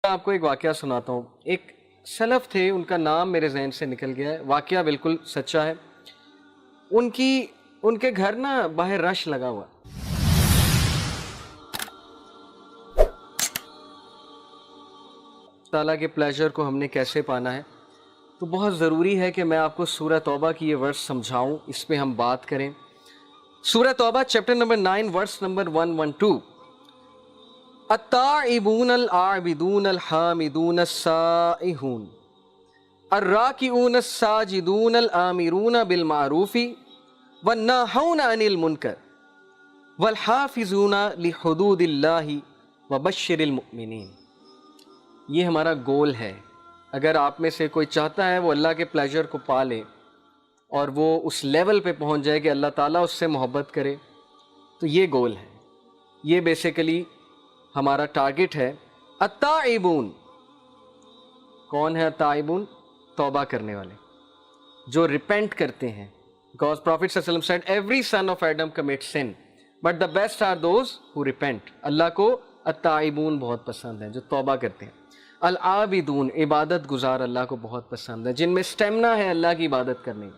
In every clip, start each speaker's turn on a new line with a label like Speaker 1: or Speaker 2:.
Speaker 1: آپ کو ایک واقعہ سناتا ہوں. ایک سلف تھے, ان کا نام میرے ذہن سے نکل گیا ہے, واقعہ بالکل سچا ہے. ان کے گھر نا باہر رش لگا ہوا. تعالیٰ کے پلیجر کو ہم نے کیسے پانا ہے, تو بہت ضروری ہے کہ میں آپ کو سورہ توبہ کی یہ ورس سمجھاؤں, اس پہ ہم بات کریں. سورہ توبہ چیپٹر نمبر 9 ورس نمبر 112. التائبون العابدون الحامدون السائحون الراکعون الساجدون الآمرون بالمعروف والناہون عن المنکر والحافظون لحدود اللہ وبشر المؤمنین. یہ ہمارا گول ہے. اگر آپ میں سے کوئی چاہتا ہے وہ اللہ کے پلیجر کو پا لے اور وہ اس لیول پہ پہنچ جائے کہ اللہ تعالیٰ اس سے محبت کرے, تو یہ گول ہے. یہ بیسیکلی ہمارا ٹارگٹ ہے. التائبون, کون ہے التائبون؟ توبہ کرنے والے, جو ریپینٹ کرتے ہیں. Because Prophet صلی اللہ علیہ وسلم said every son of Adam commits sin but the best are those who repent. اللہ کو التائبون بہت پسند ہیں, جو توبہ کرتے ہیں. العابدون, عبادت گزار اللہ کو بہت پسند ہے, جن میں سٹیمنا ہے اللہ کی عبادت کرنے میں.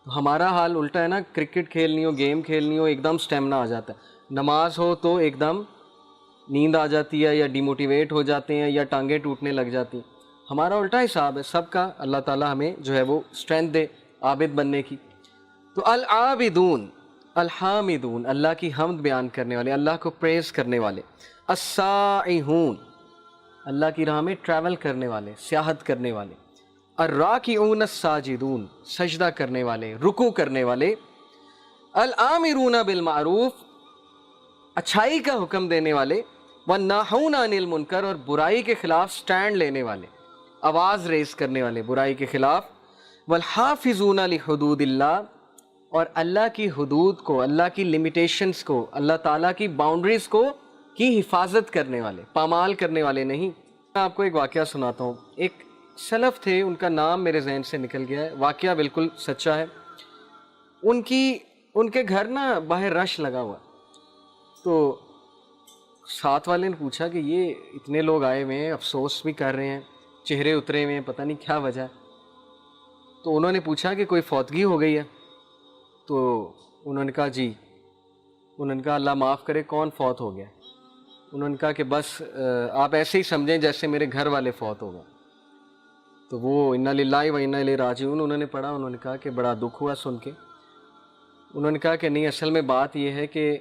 Speaker 1: ہمارا حال الٹا ہے نا, کرکٹ کھیلنی ہو, گیم کھیلنی ہو, ایک دم سٹیمنا آ جاتا ہے. نماز ہو تو ایک دم نیند آ جاتی ہے, یا ڈیموٹیویٹ ہو جاتے ہیں, یا ٹانگیں ٹوٹنے لگ جاتی ہیں. ہمارا الٹا حساب ہے سب کا. اللہ تعالیٰ ہمیں جو ہے وہ اسٹرینتھ دے عابد بننے کی. تو العابدون, الحامدون, اللہ کی حمد بیان کرنے والے, اللہ کو پریز کرنے والے. السائحون, اللہ کی راہ میں ٹریول کرنے والے, سیاحت کرنے والے. الراکعون الساجدون, سجدہ کرنے والے, رکوع کرنے والے. الآمرون بالمعروف, اچھائی کا حکم دینے والے. والناہون عن المنکر, اور برائی کے خلاف سٹینڈ لینے والے, آواز ریز کرنے والے برائی کے خلاف. والحافظون لحدود اللہ, اور اللہ کی حدود کو, اللہ کی لمیٹیشنز کو, اللہ تعالیٰ کی باؤنڈریز کو کی حفاظت کرنے والے, پامال کرنے والے نہیں. میں آپ کو ایک واقعہ سناتا ہوں. ایک سلف تھے, ان کا نام میرے ذہن سے نکل گیا ہے, واقعہ بالکل سچا ہے. ان کے گھر نا باہر رش لگا ہوا. تو ساتھ والے نے پوچھا کہ یہ اتنے لوگ آئے ہوئے ہیں, افسوس بھی کر رہے ہیں, چہرے اترے ہوئے ہیں, پتہ نہیں کیا وجہ ہے. تو انہوں نے پوچھا کہ کوئی فوتگی ہو گئی ہے؟ تو انہوں نے کہا جی. انہوں نے کہا اللہ معاف کرے, کون فوت ہو گیا؟ انہوں نے کہا کہ بس آپ ایسے ہی سمجھیں جیسے میرے گھر والے فوت ہو گئے. تو وہ انا للہ و انا الیہ راجعون انہوں نے پڑھا. انہوں نے کہا کہ بڑا دکھ ہوا سن کے. انہوں نے کہا کہ نہیں, اصل میں بات یہ ہے کہ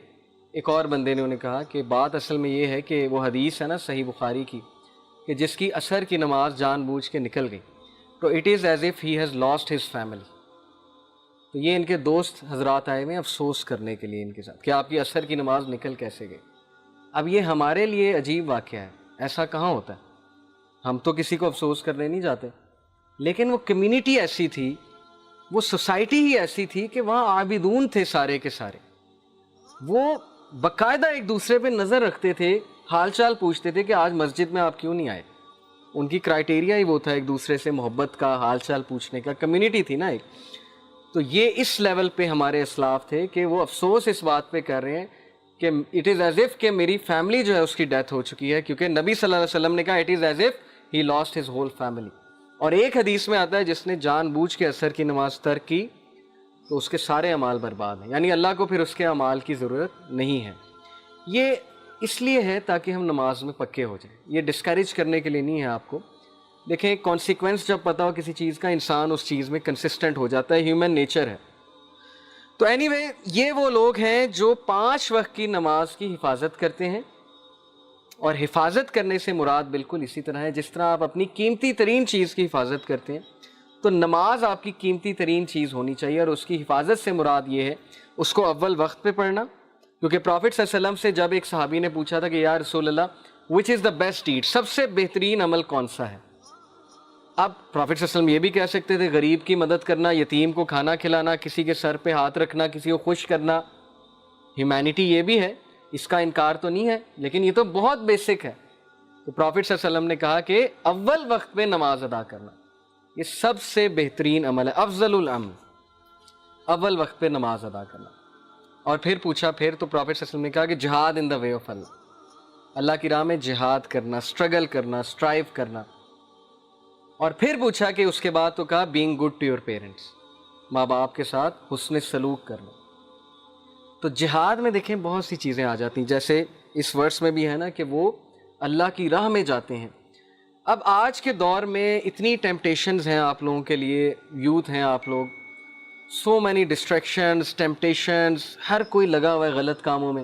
Speaker 1: ایک اور بندے نے انہیں کہا کہ بات اصل میں یہ ہے کہ وہ حدیث ہے نا صحیح بخاری کی, کہ جس کی عصر کی نماز جان بوجھ کے نکل گئی, تو it is as if he has lost his family. تو یہ ان کے دوست حضرات آئے ہوئے افسوس کرنے کے لیے ان کے ساتھ کہ آپ کی عصر کی نماز نکل کیسے گئی. اب یہ ہمارے لیے عجیب واقعہ ہے, ایسا کہاں ہوتا ہے. ہم تو کسی کو افسوس کرنے نہیں جاتے, لیکن وہ کمیونٹی ایسی تھی, وہ سوسائٹی ہی ایسی تھی کہ وہاں عابدون تھے سارے کے سارے. وہ باقاعدہ ایک دوسرے پہ نظر رکھتے تھے, حال چال پوچھتے تھے کہ آج مسجد میں آپ کیوں نہیں آئے. ان کی کرائٹیریا ہی وہ تھا, ایک دوسرے سے محبت کا, حال چال پوچھنے کا. کمیونٹی تھی نا ایک. تو یہ اس لیول پہ ہمارے اسلاف تھے کہ وہ افسوس اس بات پہ کر رہے ہیں کہ اٹ از ایز اف کہ میری فیملی جو ہے اس کی ڈیتھ ہو چکی ہے, کیونکہ نبی صلی اللہ علیہ وسلم نے کہا it is as if he lost his whole family. اور ایک حدیث میں آتا ہے جس نے جان بوجھ کے عصر کی نماز ترک کی تو اس کے سارے اعمال برباد ہیں, یعنی اللہ کو پھر اس کے اعمال کی ضرورت نہیں ہے. یہ اس لیے ہے تاکہ ہم نماز میں پکے ہو جائیں. یہ ڈسکریج کرنے کے لیے نہیں ہے آپ کو. دیکھیں کانسیکوینس جب پتہ ہو کسی چیز کا, انسان اس چیز میں کنسسٹنٹ ہو جاتا ہے, ہیومن نیچر ہے. تو اینی وے یہ وہ لوگ ہیں جو 5 وقت کی نماز کی حفاظت کرتے ہیں. اور حفاظت کرنے سے مراد بالکل اسی طرح ہے جس طرح آپ اپنی قیمتی ترین چیز کی حفاظت کرتے ہیں, تو نماز آپ کی قیمتی ترین چیز ہونی چاہیے. اور اس کی حفاظت سے مراد یہ ہے اس کو اول وقت پہ پڑھنا. کیونکہ پروفٹ صلی اللہ علیہ وسلم سے جب ایک صحابی نے پوچھا تھا کہ یا رسول اللہ وچ از دا بیسٹ ڈیڈ, سب سے بہترین عمل کون سا ہے. اب پروفٹ صلی اللہ علیہ وسلم یہ بھی کہہ سکتے تھے غریب کی مدد کرنا, یتیم کو کھانا کھلانا, کسی کے سر پہ ہاتھ رکھنا, کسی کو خوش کرنا. ہیومینٹی یہ بھی ہے, اس کا انکار تو نہیں ہے, لیکن یہ تو بہت بیسک ہے. تو پروفٹ صلی اللہ علیہ وسلم نے کہا کہ اول وقت پہ نماز ادا کرنا یہ سب سے بہترین عمل ہے, افضل العمل, اول وقت پہ نماز ادا کرنا. اور پھر پوچھا, پھر تو پروفٹ صلی اللہ علیہ وسلم نے کہا کہ جہاد ان دا وے آف اللہ, اللہ کی راہ میں جہاد کرنا، اسٹرگل کرنا، اسٹرائیو کرنا. اور پھر پوچھا کہ اس کے بعد تو کہا being good to your parents, ماں باپ کے ساتھ حسن سلوک کرنا. تو جہاد میں دیکھیں بہت سی چیزیں آ جاتی ہیں، جیسے اس ورس میں بھی ہے نا کہ وہ اللہ کی راہ میں جاتے ہیں. اب آج کے دور میں اتنی ٹیمپٹیشنز ہیں آپ لوگوں کے لیے، یوتھ ہیں آپ لوگ، سو مینی ڈسٹریکشنز، ٹیمپٹیشنز، ہر کوئی لگا ہوا ہے غلط کاموں میں،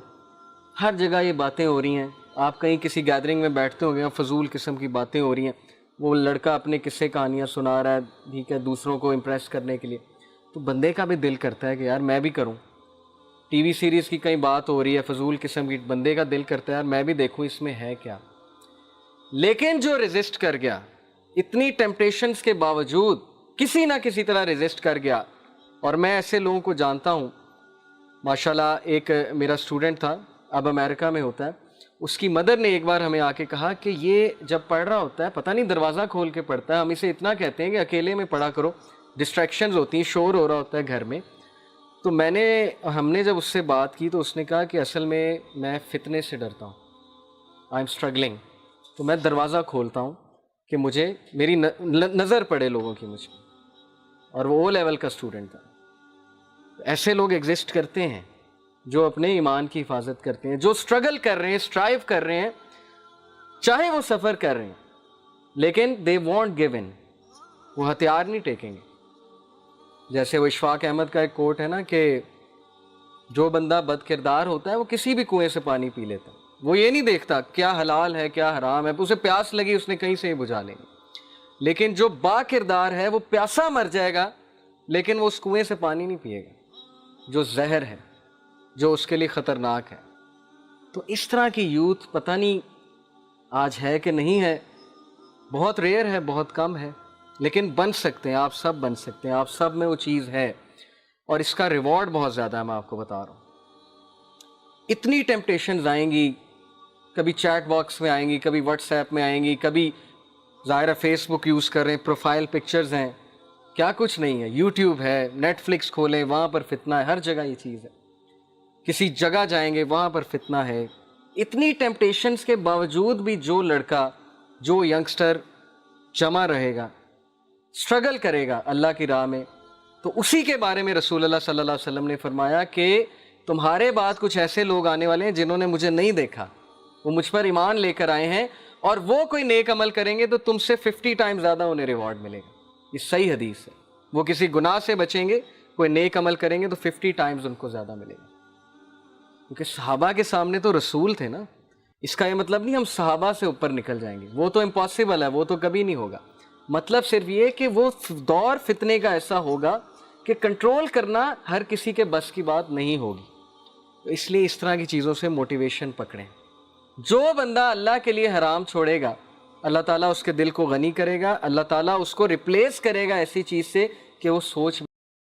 Speaker 1: ہر جگہ یہ باتیں ہو رہی ہیں. آپ کہیں کسی گیدرنگ میں بیٹھتے ہو گے، فضول قسم کی باتیں ہو رہی ہیں، وہ لڑکا اپنے قصے کہانیاں سنا رہا ہے، ٹھیک ہے، دوسروں کو امپریس کرنے کے لیے. تو بندے کا بھی دل کرتا ہے کہ یار میں بھی کروں. ٹی وی سیریز کی کئی بات ہو رہی ہے فضول قسم کی، بندے کا دل کرتا ہے یار میں بھی دیکھوں اس میں ہے کیا. لیکن جو ریزسٹ کر گیا، اتنی ٹیمپٹیشنز کے باوجود کسی نہ کسی طرح ریزسٹ کر گیا. اور میں ایسے لوگوں کو جانتا ہوں، ماشاءاللہ. ایک میرا اسٹوڈنٹ تھا، اب امریکہ میں ہوتا ہے. اس کی مدر نے ایک بار ہمیں آ کے کہا کہ یہ جب پڑھ رہا ہوتا ہے پتہ نہیں دروازہ کھول کے پڑھتا ہے، ہم اسے اتنا کہتے ہیں کہ اکیلے میں پڑھا کرو، ڈسٹریکشنز ہوتی ہیں، شور ہو رہا ہوتا ہے گھر میں. تو ہم نے جب اس سے بات کی تو اس نے کہا کہ اصل میں فتنے سے ڈرتا ہوں، آئی ایم اسٹرگلنگ، تو میں دروازہ کھولتا ہوں کہ مجھے میری نظر پڑے لوگوں کی مجھ پہ. اور وہ او لیول کا اسٹوڈنٹ تھا. ایسے لوگ ایگزسٹ کرتے ہیں جو اپنے ایمان کی حفاظت کرتے ہیں، جو اسٹرگل کر رہے ہیں، اسٹرائیو کر رہے ہیں، چاہے وہ سفر کر رہے ہیں، لیکن دے وانٹ گیو ان، وہ ہتھیار نہیں ٹیکیں گے. جیسے وہ اشفاق احمد کا ایک کوٹ ہے نا کہ جو بندہ بد کردار ہوتا ہے وہ کسی بھی کنویں سے پانی پی لیتا ہے، وہ یہ نہیں دیکھتا کیا حلال ہے کیا حرام ہے، اسے پیاس لگی اس نے کہیں سے ہی بجھا لینی. لیکن جو با کردار ہے وہ پیاسا مر جائے گا لیکن وہ اس کنویں سے پانی نہیں پیے گا جو زہر ہے، جو اس کے لیے خطرناک ہے. تو اس طرح کی یوتھ پتہ نہیں آج ہے کہ نہیں ہے، بہت ریئر ہے، بہت کم ہے، لیکن بن سکتے ہیں، آپ سب بن سکتے ہیں، آپ سب میں وہ چیز ہے. اور اس کا ریوارڈ بہت زیادہ ہے، میں آپ کو بتا رہا ہوں. اتنی ٹیمپٹیشنز آئیں گی، کبھی چیٹ باکس میں آئیں گی، کبھی واٹس ایپ میں آئیں گی، کبھی ظاہرہ فیس بک یوز کر رہے ہیں، پروفائل پکچرز ہیں، کیا کچھ نہیں ہے، یوٹیوب ہے، نیٹ فلکس کھولیں وہاں پر فتنہ ہے، ہر جگہ یہ چیز ہے. کسی جگہ جائیں گے وہاں پر فتنہ ہے. اتنی ٹیمپٹیشنز کے باوجود بھی جو لڑکا، جو ینگسٹر جمع رہے گا، اسٹرگل کرے گا اللہ کی راہ میں، تو اسی کے بارے میں رسول اللہ صلی اللہ علیہ وسلم نے فرمایا کہ تمہارے بعد کچھ ایسے لوگ آنے والے ہیں جنہوں نے مجھے نہیں دیکھا، وہ مجھ پر ایمان لے کر آئے ہیں، اور وہ کوئی نیک عمل کریں گے تو تم سے 50 ٹائم زیادہ انہیں ریوارڈ ملے گا. یہ صحیح حدیث ہے. وہ کسی گناہ سے بچیں گے، کوئی نیک عمل کریں گے تو 50 ٹائمز ان کو زیادہ ملے گا. کیونکہ صحابہ کے سامنے تو رسول تھے نا. اس کا یہ مطلب نہیں ہم صحابہ سے اوپر نکل جائیں گے، وہ تو امپاسبل ہے، وہ تو کبھی نہیں ہوگا. مطلب صرف یہ کہ وہ دور فتنے کا ایسا ہوگا کہ کنٹرول کرنا ہر کسی کے بس کی بات نہیں ہوگی. تو اس لیے اس طرح کی چیزوں سے موٹیویشن پکڑیں. جو بندہ اللہ کے لیے حرام چھوڑے گا، اللہ تعالیٰ اس کے دل کو غنی کرے گا، اللہ تعالیٰ اس کو ریپلیس کرے گا ایسی چیز سے کہ وہ سوچ